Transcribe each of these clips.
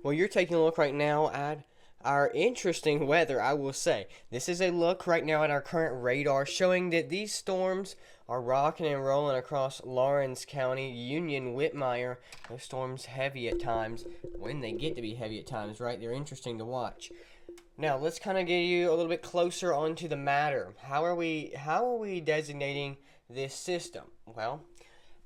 Well, you're taking a look right now at our interesting weather, I will say. This is a look right now at our current radar showing that these storms are rocking and rolling across Lawrence County, Union, Whitmire. Those storms heavy at times. When they get to be heavy at times, right? They're interesting to watch. Now, let's kind of get you a little bit closer onto the matter. How are we designating this system? Well,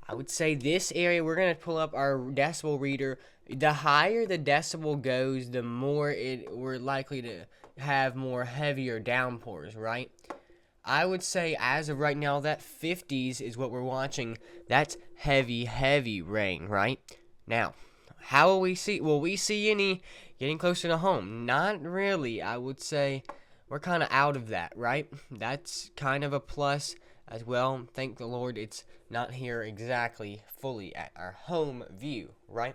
I would say this area, we're going to pull up our decibel reader. The higher the decibel goes, the more we're likely to have more heavier downpours, right? I would say as of right now that 50s is what we're watching. That's heavy, heavy rain, right? Now, how will we see? Will we see any getting closer to home? Not really. I would say we're kind of out of that, right? That's kind of a plus as well. Thank the Lord it's not here exactly fully at our home view, right?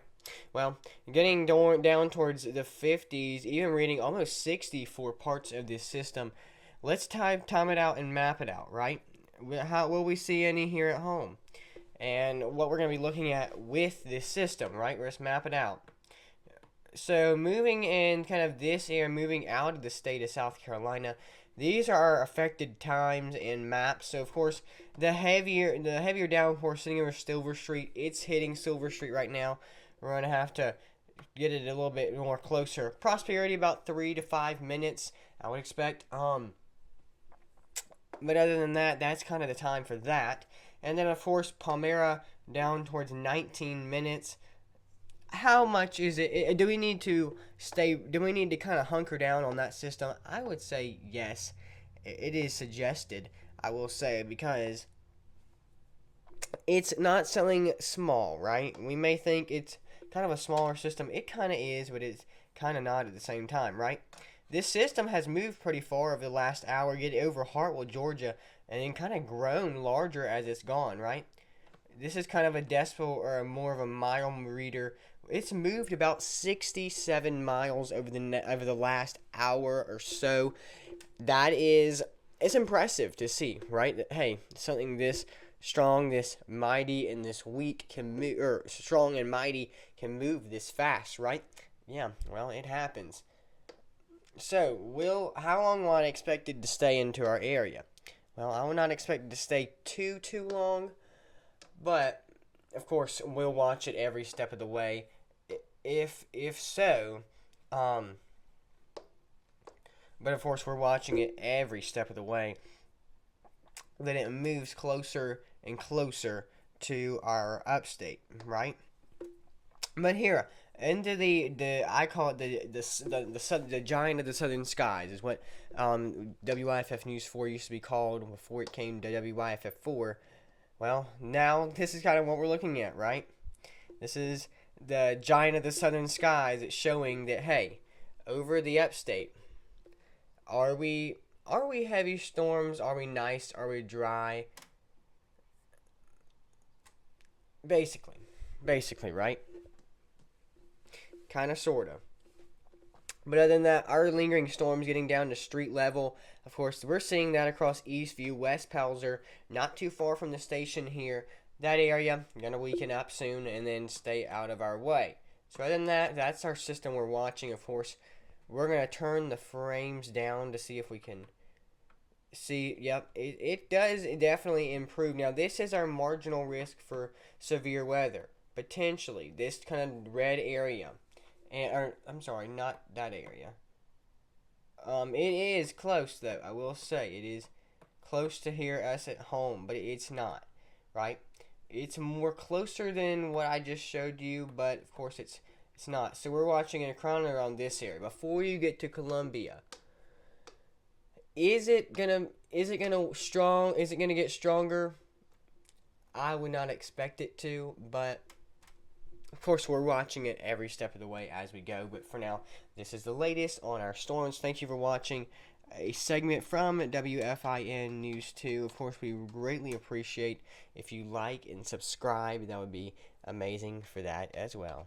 Well, getting down towards the 50s, even reading almost 60 for parts of this system. Let's time it out and map it out, right? How will we see any here at home? And what we're going to be looking at with this system, right? Let's map it out. So moving in kind of this area, moving out of the state of South Carolina, these are our affected times and maps. So of course, the heavier downpour sitting over Silver Street, it's hitting Silver Street right now. We're gonna have to get it a little bit more closer. Prosperity about 3 to 5 minutes, I would expect. But other than that, that's kind of the time for that. And then of course Palmyra down towards 19 minutes. How much is it? Do we need to stay? Do we need to kind of hunker down on that system? I would say yes. It is suggested. I will say because it's not something small, right? We may think it's kind of a smaller system. It kind of is, but it's kind of not at the same time, right? This system has moved pretty far over the last hour, getting over Hartwell, Georgia, and then kind of grown larger as it's gone, right? This is kind of a decibel or more of a mile reader. It's moved about 67 miles over the last hour or so. That is it's impressive to see, right? That, hey, something this strong, this mighty, and this weak can move, or strong and mighty can move this fast, right? Yeah, well, it happens. So, how long will I expect it to stay into our area? Well, I will not expect it to stay too long, but of course we'll watch it every step of the way. If so, um, but of course we're watching it every step of the way. Then it moves closer and closer to our upstate, right? But here, into the I call it the giant of the southern skies is what WIFF News 4 used to be called before it came to WIFF 4. Well, now this is kind of what we're looking at, right? This is the giant of the southern skies. It's showing that hey, over the upstate, are we heavy storms? Are we nice? Are we dry? Basically, right? Kind of, sorta. But other than that, our lingering storms getting down to street level. Of course, we're seeing that across Eastview, West Pelzer, not too far from the station here. That area gonna weaken up soon and then stay out of our way. So other than that, that's our system we're watching. Of course, we're gonna turn the frames down to see if we can see. Yep, it does definitely improve. Now this is our marginal risk for severe weather. Potentially, this kind of red area. Or, I'm sorry, not that area. It is close though. I will say it is close to here us at home, but it's not, right? It's more closer than what I just showed you, but of course it's not. So we're watching a chrono around this area. Before you get to Columbia, is it gonna get stronger? I would not expect it to, but of course, we're watching it every step of the way as we go, but for now, this is the latest on our storms. Thank you for watching a segment from WFIN News 2. Of course, we greatly appreciate if you like and subscribe. That would be amazing for that as well.